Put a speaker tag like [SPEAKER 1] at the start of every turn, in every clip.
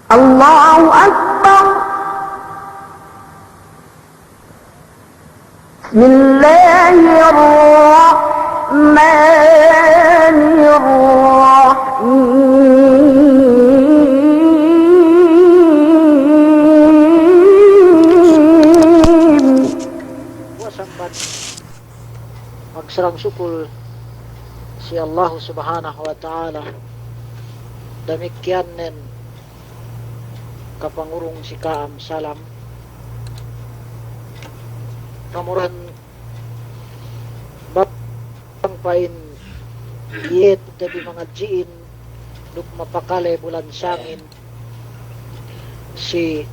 [SPEAKER 1] الله أكبر. بسم الله الرحمن الرحيم.
[SPEAKER 2] Wasambat magsarang sukul si Allah subhanahu wa ta'ala demikian nen kapangurung si Kaam salam kamuran bang pain iyet tabi mga jiin duk mapakale bulan sangin si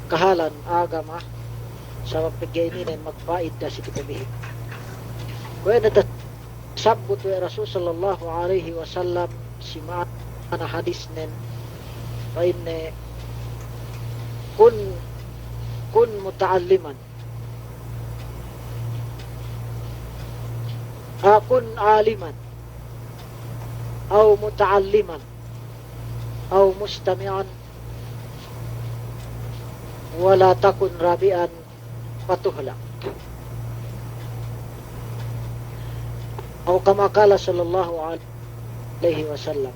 [SPEAKER 2] kahalan agama sa mapigyainin magpaid na si kitabihin kaya natasabot wa Rasul sallallahu alaihi wasallam si maana hadis nen pain kun muta'alliman kun aliman aw muta'alliman aw mustami'an wala takun rabi'an patuhla aw kama kala sallallahu alaihi wasallam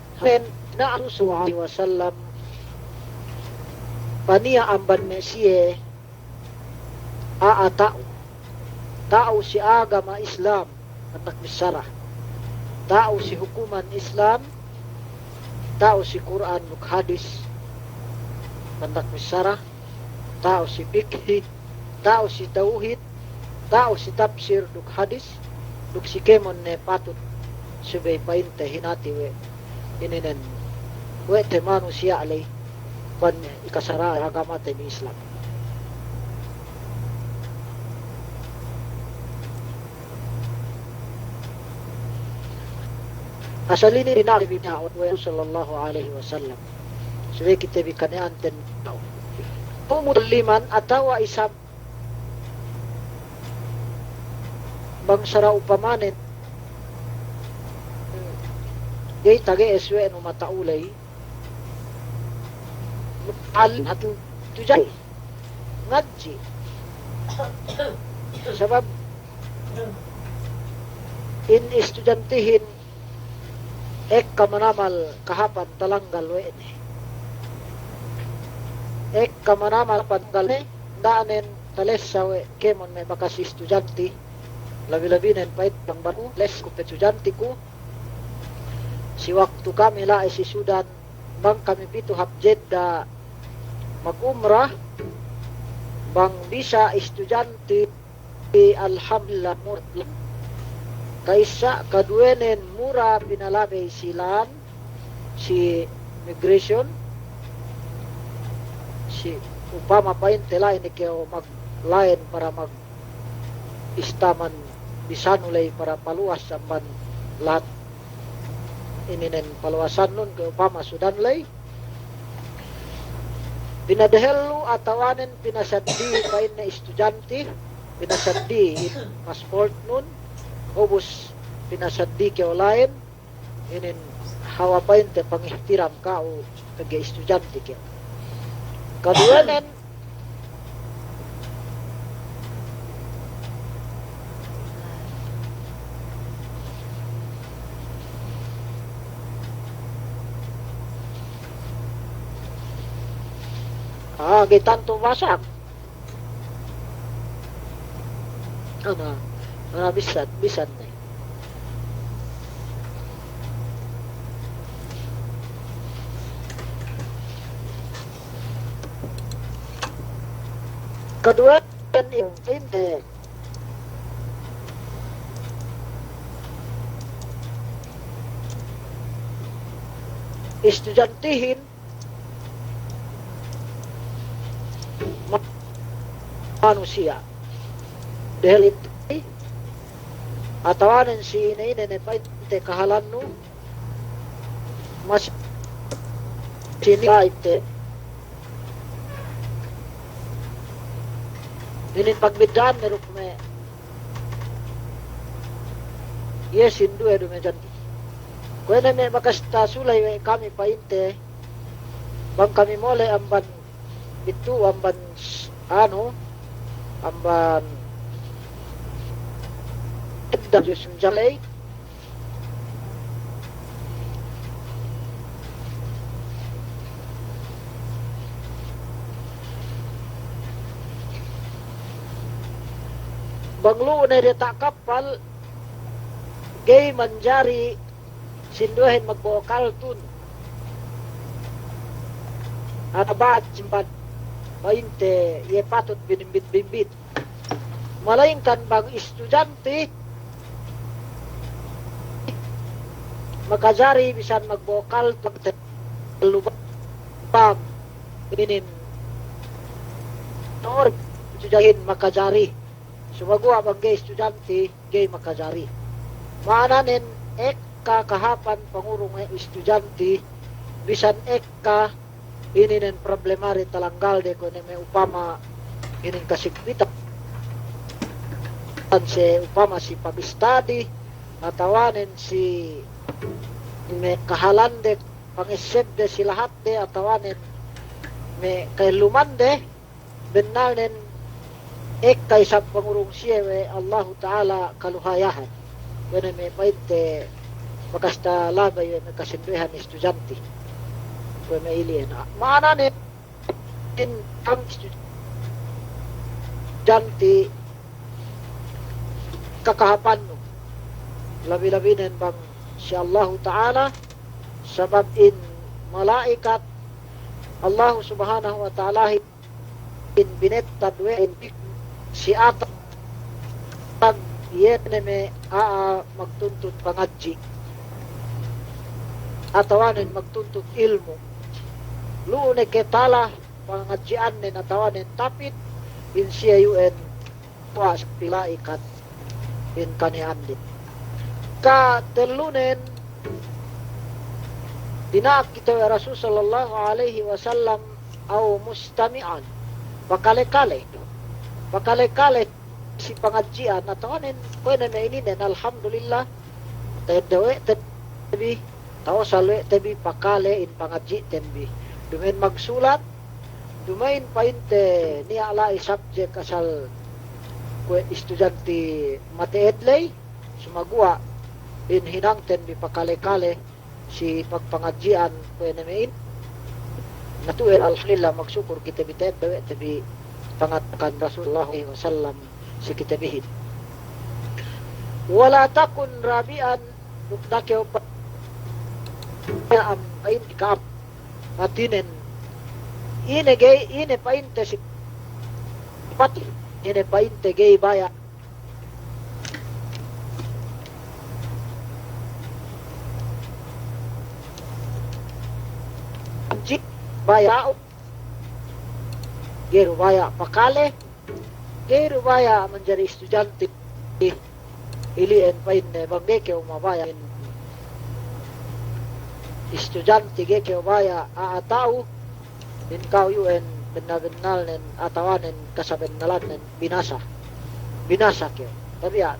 [SPEAKER 2] na Rasul sallallahu alaihi wasallam pania amban Mesie tao si agama Islam atak misara tao si hukuman Islam tao si Quran uk hadis atak misara tao si fikih tao si tauhid tao si tafsir uk hadis uk si kemon ne patut subay painte hinati we ininen we te manusia alay pan ikasara agama tayo Islam. Asalini rinali niya wa sallallahu alaihi wasallam. Suwe kita bikanian ten pumuliman atawa isab bangsara upamanen gay tage eswe no mataulay al hatu tujay ngaji sebab in estudantihin ek kamanamal kahapan talanggal we ini ek kamanamal panggal ne daanen talesa we kemon may bakas estudanti labi-labinen pait pang baru les ko estudanti ko si waktu kami la si Sudan bang kami pito habjedda mag-umrah bang bisa estudyante alhamdulillah murah kaisa kaduenen mura pinalabay silan si migration si upama painte lain ikaw maglain para mag istaman bisanulay para paluwas samban lahat ininen paluwasan nun kay upama Sudan lay pinadahelu atawanen pinasaddi pain na estudyante pinasaddi passport nun ubos pinasaddi kay lain inin hawapain te pangihtiram ka o kag-estudyante kay kaduanen gitanto masak bisan na kedua kan inte estudantihin manusia dahil ito atawanan si inainen painte kahalan no mas sinikaite inin pagbidaan meron me yes hindu edu me dyan kaya na may makasta sulay kami painte bang kami mole amban itu amban amban edda Diyos jalay banglo na rita kapal gay manjari sinduhin magbokal tun atabat simpan 20 ye patut binimbit-bimbit malaingkan bang estudyante makajari bisan magbokal lubang inin nor sujahin makajari sumagwa bang gay estudyante gay makajari maananin kahapan pangurong estudyante bisan ininin problemari talanggal de ko may upama inin kasigbitan si upama si pag-study atawanin si may kahalande pangisip de si lahat de atawanin may kailumande benalnen kay sa pangurong siya Allah Ta'ala kaluhayahan kaya may paite makasta labay may kasinduhan ni estudyante kaya may iliin maana ni ang estudyante kakahapan no labi-labinin bang si Allah Ta'ala sabab in malaikat Allah Subhanahu wa Ta'ala in binettad in si atag yene me magtuntut pangadji atawanin magtuntut ilmu luune ketala pangadjian nin atawanin tapit in siya yun tuas pilaikat in kanian din ka telunen dinak kita Rasul sallallahu alaihi wasallam au mustami'an pakale-kale si pangadjian atawanin pwede na ininin alhamdulillah tedewe tebi tao salwe tebi pakale in pangadji tembi dumain magsulat dumain painte niya alai subject asal kwe estudyante mateedlay sumagwa in hinangten bi pakale-kale si pagpangadjian pwede na in natuel alhamdulillah magsukur kita bitedewe tebi pangatkan Rasulullah sallallahu si kitabihin wala takun rabian nukdakyaw pa am ayin ikap atinen ine painte si pati ine painte gay baya jik baya gero baya pakale gero baya menjadi estudyante iliin pa in bangge ke umabaya in estudyante ge ke baya aatao in kau yun benal nen atawanen kasabenalan nen binasa ke tapi ya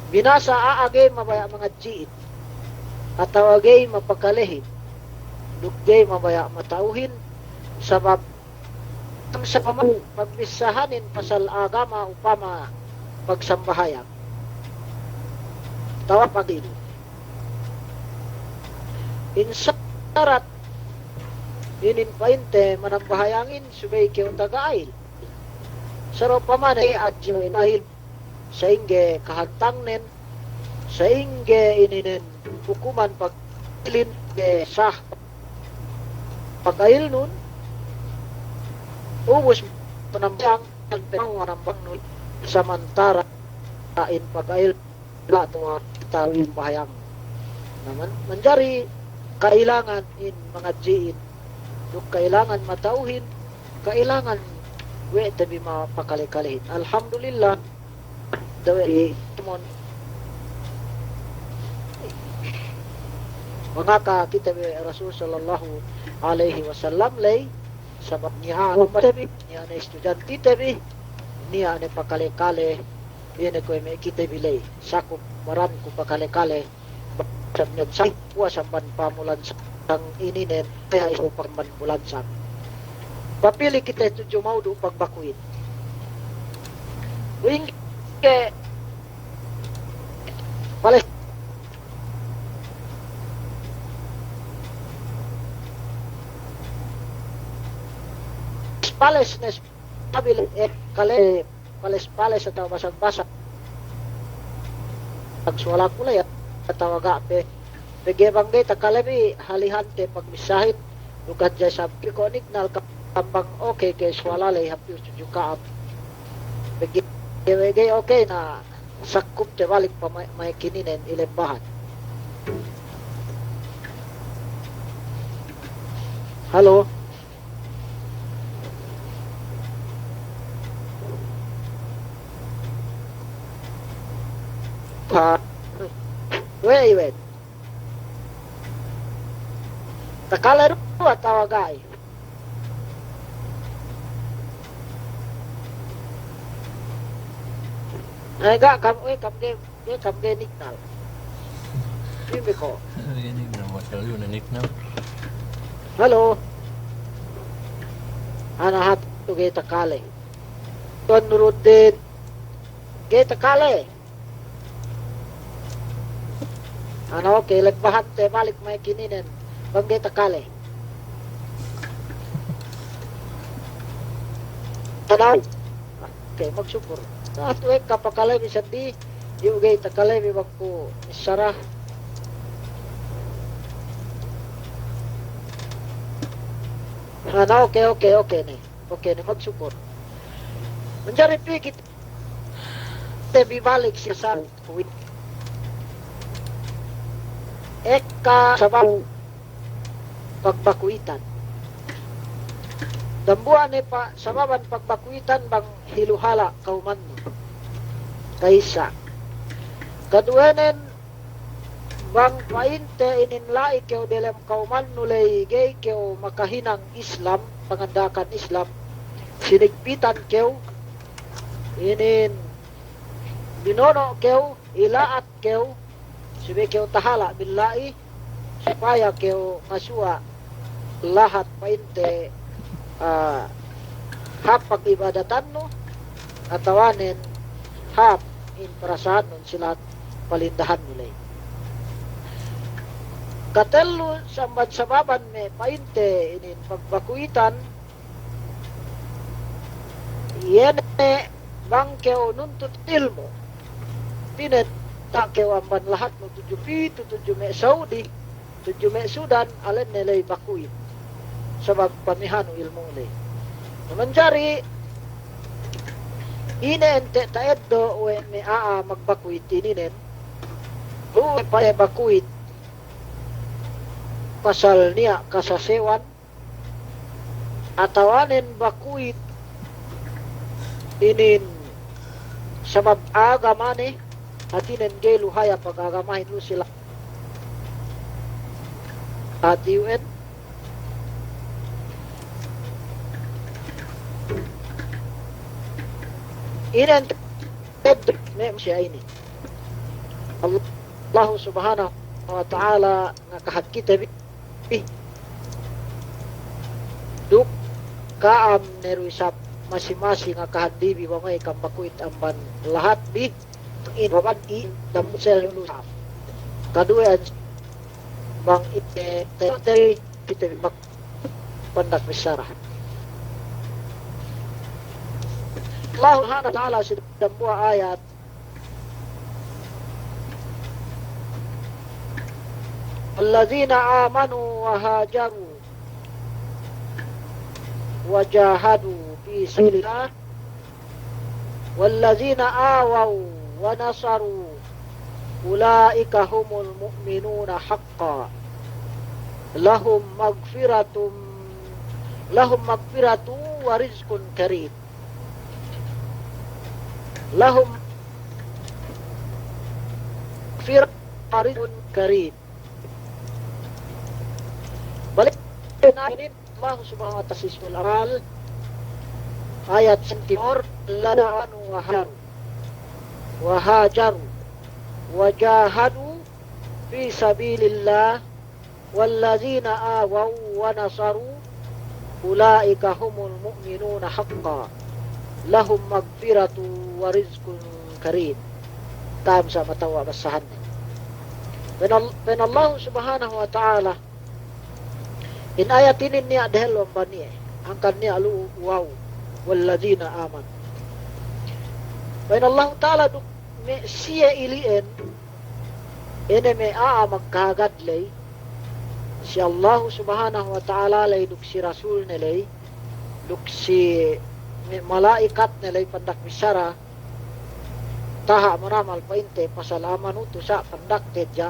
[SPEAKER 2] binasa aage mabaya mga jiit ataw age mapakalehin dugay mabaya matauhin sabab sa pagbisahanin pasal agama upama pagsambahayag tawa pagin insarat inin painte manambahayangin subay kiyo tagail saro paman ay adyo inahil sa inge kahantangnen sa inge ininen hukuman pagilin sah pagkail nun ubus penambang dan penambang nun samantara in pagkail lato tawin bahayang naman menjari kailangan in mga jiin yung kailangan matauhin kailangan we tabi mapakalikalihin alhamdulillah dawe tumon mga ka kita Rasul sallallahu alaihi wasallam lay sabab niya tabi niya na estudyante tabi niya na pakalikali yan ko may kita bilay sakop maran ko pakalikali sab niya sa puwasan pamulan sa ang ininen kaya ito pagmanbulansan. Papili kita ito jumaudo pagbakuin. Uing ke Pales Palesnes pabil kale Pales atau basag-basag pagsuwala ko na atau agape pege banggay takalami halihante pagmisahin lukat jay sabi ko nignal kapang okay kay swala lay hapyo sujukaap pege okay na sakup te balik pa may kininen ilembahan. Halo. Wait. Takalaro atau agay. Ay ga kamge niknal. Bibi ko.
[SPEAKER 3] Ini na masyal yun na nick na.
[SPEAKER 2] Halo. Anahat to gay takale. Tuan Nuruddin. Gay takale. Ano okay, lagbahan te balik may kininen. Banggay takale. Tanaw. Okay, magsupor. Atuek kapakalay mi sandi, diugay takalay mi magpo isara. Ano okay ni. Okay ni magsupor. Menjari pikit te bibalik siya sa kuwit. Eka sabang pagbakuitan. Dambuan ni pa sababan pagbakuitan bang hiluhala kauman mo. Kaisa. Kaduenen bang painte ininlai keo dalam kauman nulay gay keo makahinang Islam, pangandakan Islam. Sinigpitan keo inin binono keo ilaat keo sibe keo tahala billahi supaya keo ngasua lahat painte hap pag-ibadatan no atawanin hap in perasaan nun sila palindahan nila. Katelu sambat sababan me painte inin pagbakuitan yene bangkeo nuntut ilmu tinet takeo amban lahat no 7 me Saudi 7 me Sudan alen nilay bakuit sabab pamihano ilmu nilay namanjari ente taeddo we me magbakuit ininen uwe pa bakuit pasal niya kasasewan atawanin bakuit inin sabab agamane atinen gay luhaya pag-agamahin lo sila at UN inen tedrik me siya ini Allah subhanahu wa ta'ala nakahat kita duk kaam neruisap masing-masing akahandibi wa may kambakuit amban lahat bi in waban i damusel lusap kaduan bang ite teri kita mak pandak besarah Allah subhanahu wa ta'ala sedang buah ayat alladzina amanu wa hajaru wa jahadu fi sabilillah walladzina awaw wa nasaru ulaika humul mu'minuna haqqan lahum magfiratun wa rizqun karim lahum magfiratun karim. Balik natin Allah subhanahu wa ta'ala sismul aral ayat sentimor lada'anu wa hajaru wa jahadu fi sabilillah wallazina awaw wa nasaru ulaika humul mu'minuna haqqan lahum magfiratu wa rizqun karim. Tam sa matawa basahan ni. Ben Allah subhanahu wa ta'ala in ayatinin niya dahil bani angkan niya alu wow wallazina aman. Ben Allah ta'ala duk me siya ilien ene me magkagad lay si Allah subhanahu wa ta'ala lay duk si rasul nilay duk si malaikat nilay pandak misara taha maramal painte pasalaman uto sa pandak tedya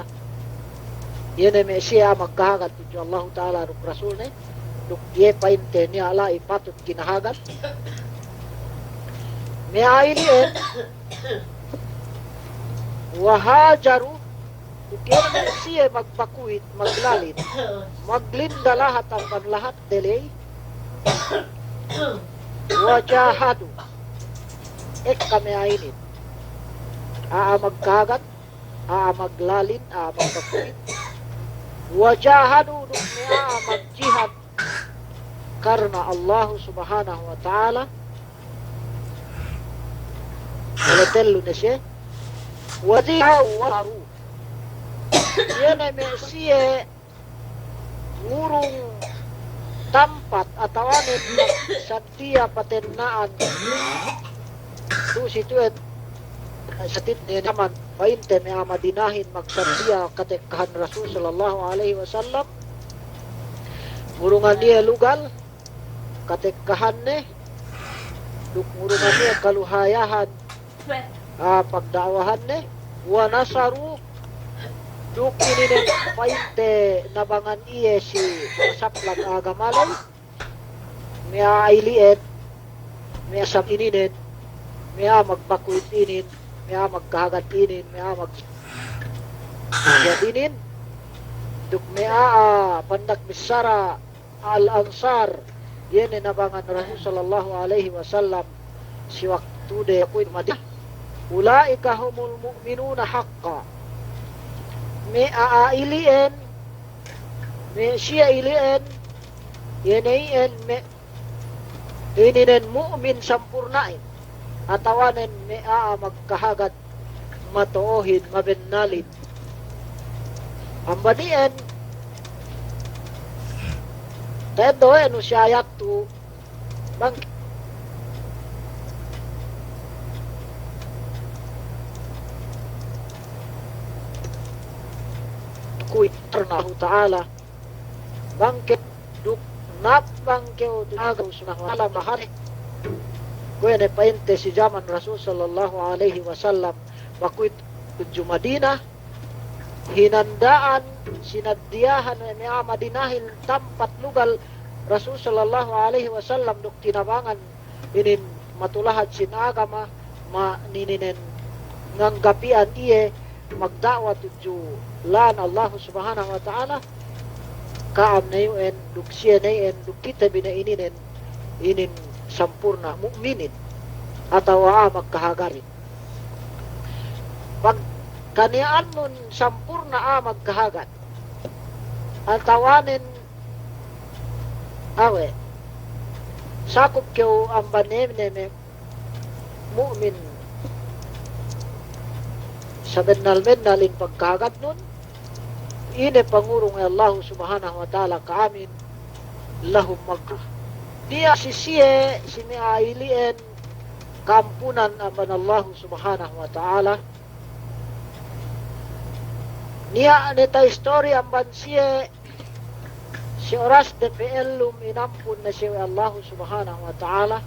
[SPEAKER 2] ene me siya magkagad tu Allah ta'ala duk rasul ne duk ye painte niya ala ipatut kinahagat me ailien wahajaru kaya na siya magpakuit, maglalit, maglinda lahat ang panlahat delay, wajahadu, kami ainit, magkagat, maglalin, magpakuit, wajahadu, magjihad, karena Allah subhanahu wa ta'ala, nalatelo na siya, wadihaw waru yan ay may siya ngurong tampat atawanin sa tiya paternaan tu situet sa titni naman painte may amadinahin magsatiya katekahan Rasul sallallahu alaihi wasallam ngurungan niya lugal katekahan ne ngurungan niya kaluhayahan pagdaawahan ne wa nasaru duk ininin painte nabangan iye si masaplag agamalay miya ailiet miya sam ininin miya magbakuit inin miya magkahagat inin miya magkadinin duk miya pandak misara al-ansar yan nabangan Rasul sallallahu alaihi wasallam si waktu de ako'y madina ulaika humul mu'minuna haqqa may ailien may siya ilien yanayin may ininen mu'min sampurnain atawanen may magkahagat matoohin mabennalin ang banien tendo no siya ayat tu bang kuit ternahu ta'ala bangkit duk nap bangkeo agaw subhanahu wa ta'ala mahari kuya ne painte si zaman Rasul sallallahu alaihi wasallam bakuit tuju Madinah hinandaan sinaddiyahan ni Madinahin tempat lugal Rasul sallallahu alaihi wasallam duk tinabangan inin matulahat sin agama nininen nganggapian iye magdakwa tuju lan Allah subhanahu wa ta'ala kaam na yun duk siya na yun duk kita binaininin inin sampurna mu'minin ataw magkahagarin pag kaniyaan nun sampurna magkahagat atawanin awe sakop kyo ang banem mu'min sa bennal-bennalin pagkagat nun ine pangurong Allah subhanahu wa ta'ala kaamin lahum magka diya si siye siniailien kampunan aman Allah subhanahu wa ta'ala niya neta istorya amban siye si oras de peelum inampun na siya Allah subhanahu wa ta'ala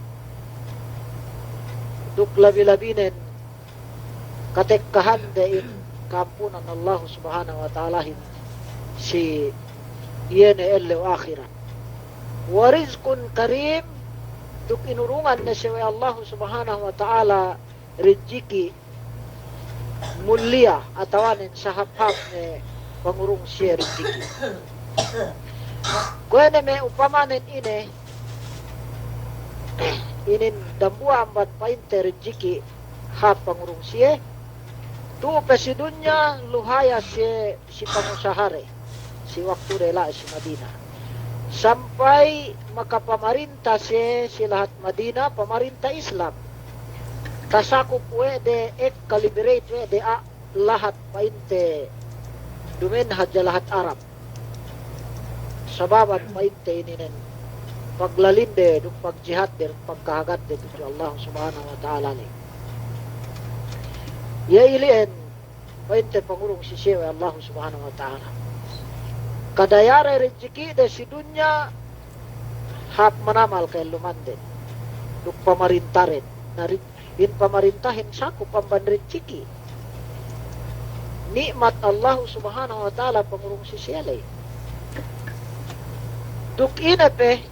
[SPEAKER 2] duk labi-labinen katekkahan de in kampunan Allah subhanahu wa ta'ala si yene elle wa akhiran wa rizqun karim duk inurungan na siya Allah subhanahu wa ta'ala riziki mulia atawanin sa hap-hap ne pangurung siya riziki kuwene me upamanin inin dambuan bat painte riziki hap pangurung siya tu presidennya luhaya si pangusahare si waktu rela si Madinah. Sampai makapamarintah si lahat Madinah, pamarintah Islam. Tasakop wede kaliberate wede lahat painte dumen hadya lahat Arab. Sababan painte ininen paglalinde duk pagjihad der pagkahagat de tu Allah subhanahu wa ta'ala ni. Ya ilien painte pangurung si siya Allah subhanahu wa ta'ala. Kadayara rezeki de si dunya hap manamal kay lumanden. Duk pamarintarin. In pamarintahin saku pamban rezeki. Nikmat Allah subhanahu wa ta'ala pangurung si siya lay. Duk inape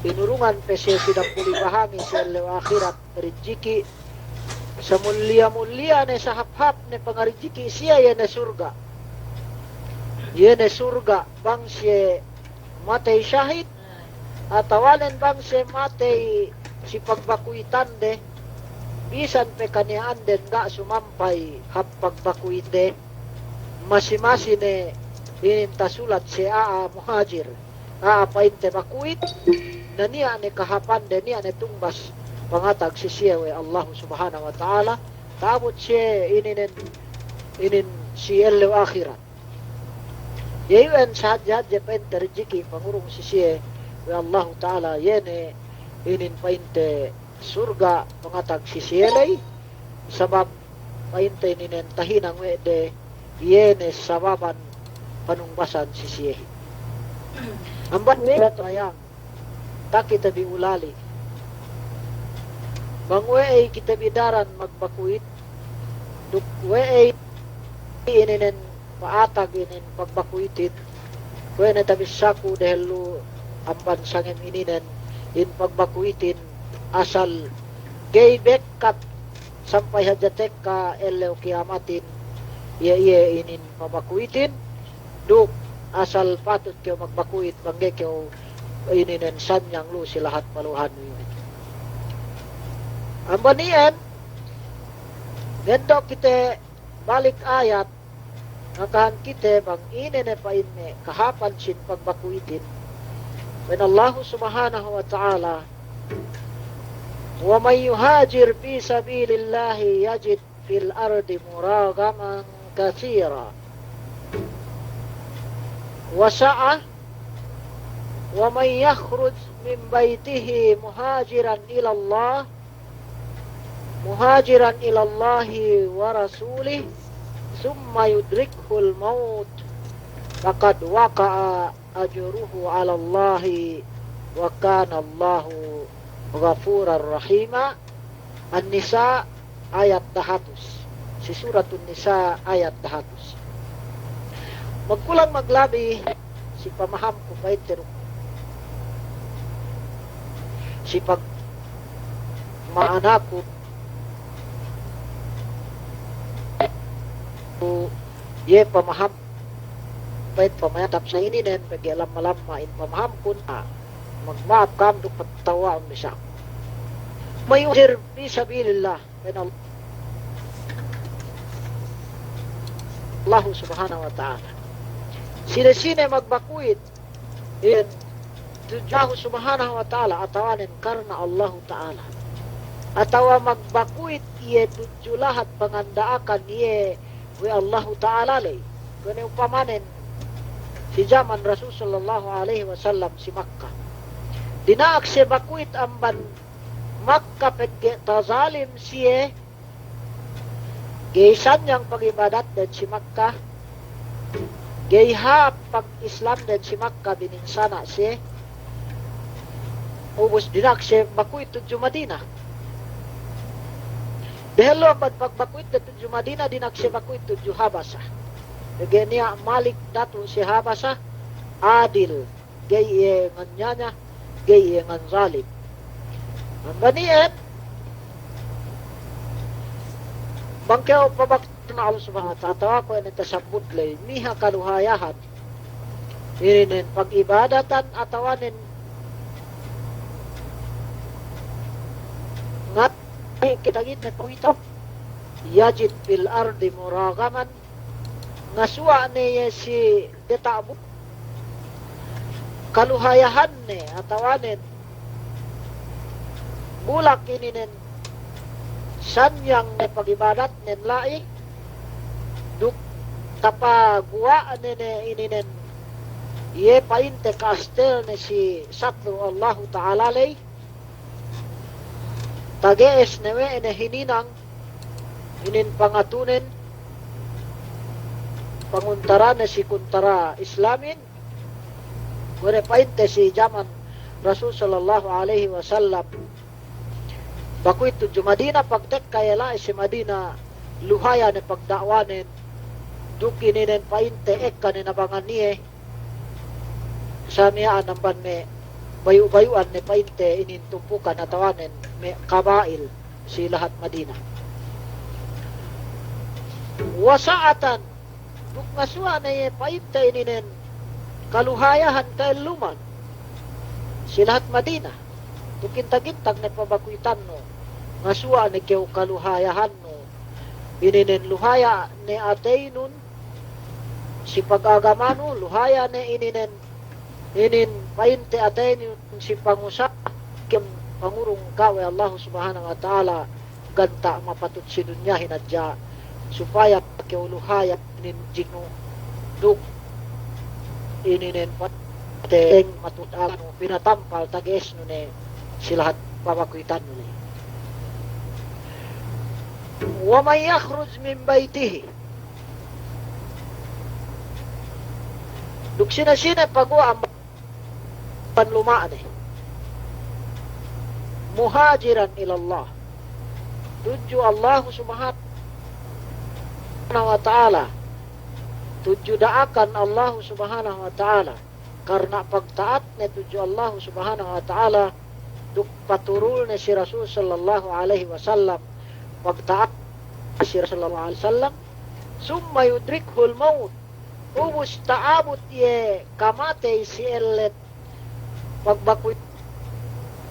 [SPEAKER 2] pinurungan pe siya sidang pulibahami siya lewa akhirat rezeki sa mulia-mulia ne sa hap-hap ne pangarizeki siya yan na surga. Yan na surga bang siya matay syahid atawalan bang siya matay si pagbakuitan de bisan pe kaniyaan den nga sumampay hap pagbakuit de masimasi ne inintasulat siya muhajir painte bakuit na niya ne kahapan de niya ne tungbas pangatag si siya we Allah subhanahu wa ta'ala tabot siya inin siya lew akhirat yayon sa hadjad painte rezeki pangurung si siya we Allah ta'ala yene inin painte surga pangatag si siya lay sabab painte ninen tahinang we de yene sababan panungbasan si siya amban merat ayang takita biulali bang weay kita bidaran magbakuit duk weay ininen paatag inin pagbakuitin we na tabisaku dahil amban sangem ininen in pagbakuitin asal gay bekat sampai hajatek ka elew kiamatin iya inin pabakuitin duk asal patut kayo magbakuit bangge kayo ininen sanyang lu silahat paluhan yun. Ang banian, gendo kita balik ayat, nakahan kita bang inene pa inme kahapan sin pagbakuitin. When Allah subhanahu wa ta'ala, وَمَنْ يُهَاجِرْ فِي سَبِيلِ اللَّهِ يَجِدْ فِي الْأَرْضِ مُرَاغَمًا كَثِيرًا وَسَعَةً وَمَنْ يَخْرُجْ مِنْ بَيْتِهِ مُهَاجِرًا إِلَى اللَّهِ وَرَسُولِهِ ثُمَّ يُدْرِكْهُ الْمَوْتُ فَقَدْ وَقَعَ أَجْرُهُ عَلَى اللَّهِ وَكَانَ اللَّهُ غَفُورًا رَحِيمًا. An-Nisa ayat 100. Si Suratun Nisa ayat 100. Magkulang maglabi si pamaham ko paitero si pag maanako ye pamaham pait pamayatap sa ininen pagialam malama in pamaham kun magmaap kam duk patawa ang nisa mayuhir fi sabilillah min Allah subhanahu wa ta'ala sila magbakuit in tujahu subhanahu wa ta'ala atawanin karna Allah ta'ala atawa magbakuit iye tujulahat pangandaakan iye we Allah ta'ala lay kani upamanen si zaman Rasul sallallahu alaihi wasallam si Makkah dinaak siya bakuit amban Makkah pegge tazalim siye gaysan yang pagibadat dan si Makkah gayha pag-Islam dan si Makkah bininsana siya ubos dinak siya bakuit tudyo Madinah dahil pagbakuit tudyo Madinah dinak siya bakuit tudyo Habasa gaya niya malik datu si Habasa adil gaya ngan nyanya gaya ngan zalim ang ganiyan bangkeo pabakit na Allah subhanahu wa ta'ala tawa ko yan tasabot lay miha kaluhayahan irinin pag-ibadatan atawanin ngat kitagit na pangitaw yajid fil ardi muragaman nga suwa ni si detabu kaluhayahan ni atawanin bulak ininen sanyang na pagibadat nen lai duk tapagwa nene ininen ye painte kastel ni si satru Allahu Ta'ala lay tagees newe ene hininang inin pangatunen panguntara na si kuntara Islamin kore painte si zaman Rasul sallallahu alaihi wasallam baku itu ju Madina pagtek kayala si Madina luhaya ne pagdakwanen duki ninen painte ekka ni nabangan niye samiyaan namban me bayu-bayuan ne painte inin tumpukan atawanen me kabail si lahat Madina wasaatan duk ngaswa na ye painte ininen kaluhayahan kailuman si lahat Madina tukintag-intag na pabakuitan no ngaswa na kew kaluhayahan no ininen luhaya ne atay nun si pag-agamano luhaya ne ininen inin painte atay nun si pangusa kim pangurong kawe Allah subhanahu wa ta'ala ganta mapatut si dunya hinadya supaya kew luhaya inin jino duk ininen pateng matutano pinatampal tages no ne silahat pabakuitan no ne wa man yakhruj min baytihi duk sina pagwa ang panlumaan muhajiran ila Allah tuju Allah subhanahu wa ta'ala tuju daakan Allah subhanahu wa ta'ala karena pagtaat na tuju Allah subhanahu wa ta'ala duk paturul na si Rasul sallallahu alaihi wasallam pagtaat si Rasul sallallahu alaihi wasallam summa yudrikhul maut ubus taabot ye kamate si ellet pagbakuit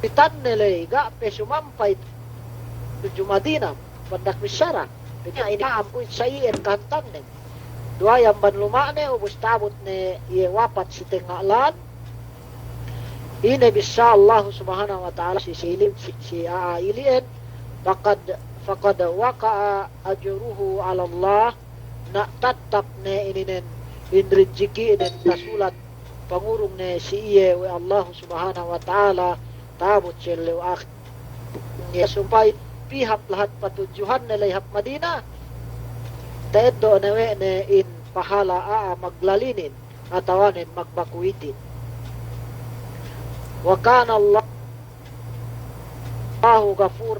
[SPEAKER 2] pitan nilay gape sumampay tuju Madina pandak bisyara kaya inaam ko sa iyan kantang ne duayang banlumane ubus tabot ne ye wapat si tengalan ine bisa Allah subhanahu wa ta'ala si silim si aailien faqad waqa'a ajruhu ala Allah na tatap ne ininen inrijiki inen kasulat pangurong ne si iye we Allah subhanahu wa ta'ala tabot sila akhir niya sumpay pihak lahat patujuhan na layhap Madina taeddo nawe ne in pahala maglalinin atawanin magbakuitin wa kana Allahu ghafur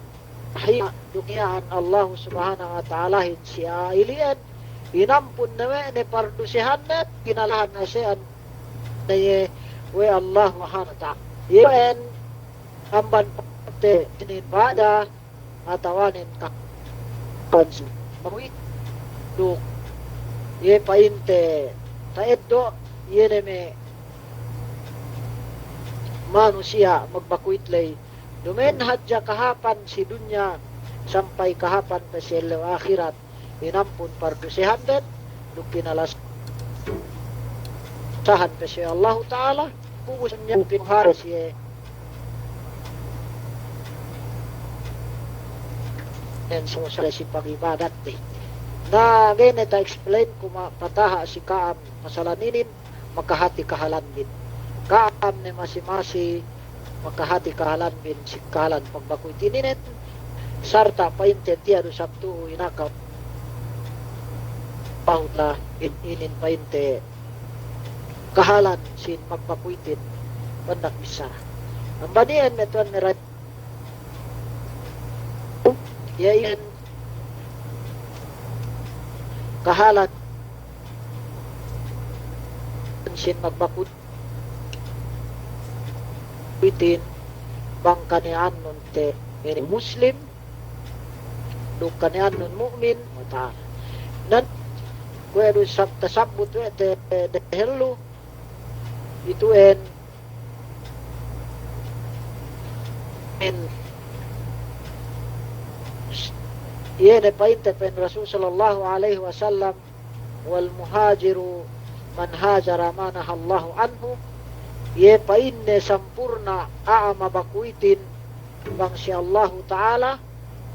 [SPEAKER 2] rahim dunyaan Allah subhanahu wa ta'ala siya ilian inampun nawe ne pardusihan na kinalahan na siya na ye we Allah subhanahu wa ta'ala yun amban pate sinin pada atawanin kapansu mamuit duk ye painte taeddo yene me manusia magbakuitlay dumen hadya kahapan si dunya sampai kahapan pa sila akhirat inampun pardusihan den duk pinalas sahan pa siya Allah ta'ala pugusan niya pinuharas ye and so sa si pagibadat na ganyan ta explain kung pataha si kaam masalaninin makahati kahalan bin kaam ni masi-masi makahati kahalan bin si kahalan pagbakoy tininet sarta painte tiado sabtu inakaw pautla inin painte kahalan sin pagbakoytin bandak bisa ang banian metuan merat yain kahalat sin magbakut bitin bang kanian nun te ini muslim do kanian nun mu'min mata nan kwe do tasabut te hello itu en yene painte pen Rasul sallallahu alaihi wasallam wal muhajiru man hajara ma nahallahu anhu. Ye painne sampurna mabakuitin bang si Allah Ta'ala,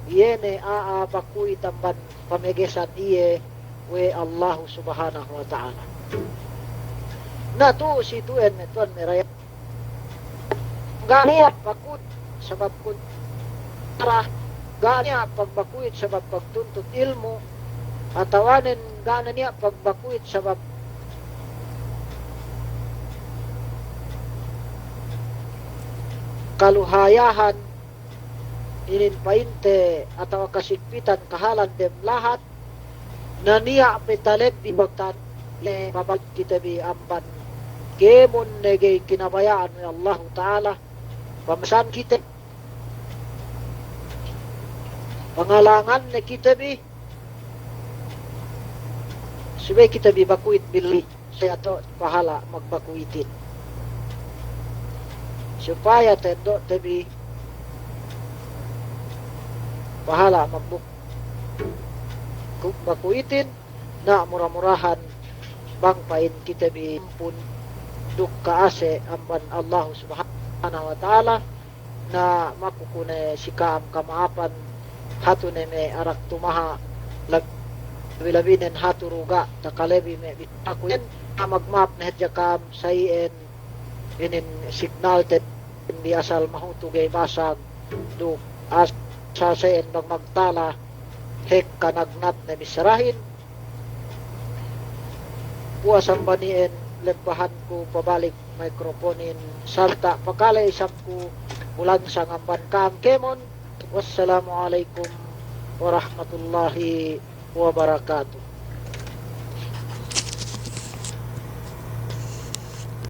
[SPEAKER 2] yene bakuitan ban pamegesan iye we Allah Subhanahu wa Ta'ala. Na tu si tuen tuan meraya ganiya bakut sebab kun arah, ganiya pagbakuit sebab pagtuntut ilmu, atawanen gana niya pagbakuit sebab kaluhayahan inin painte atau kasigpitan kahalan dem lahat na niya petaleb di bagtan le babag kita bi amban kemon negay kinabayaan ni Allah Ta'ala pamasan kita pangalangan na kita bi subay kita bi bakuit bili saya to pahala magbakuitin supaya tendo tabi pahala magbakuitin na murah-murahan bang pain kita bi pun dukka ase amban Allah Subhanahu wa Ta'ala na makukune sikam kamaapan hatune me arak tumaha labilabinen haturuga takalebi me bitakuin magmap na hedjakam sayen inin signal ten di asal mahutugay basag do asa sayen magtala hek kanagnat na misarahin puasang banien lebahan ko pabalik mikroponin salta pakalay isang ko bulan sa ngamban kam kemon. Wassalamualaikum warahmatullahi wabarakatuh.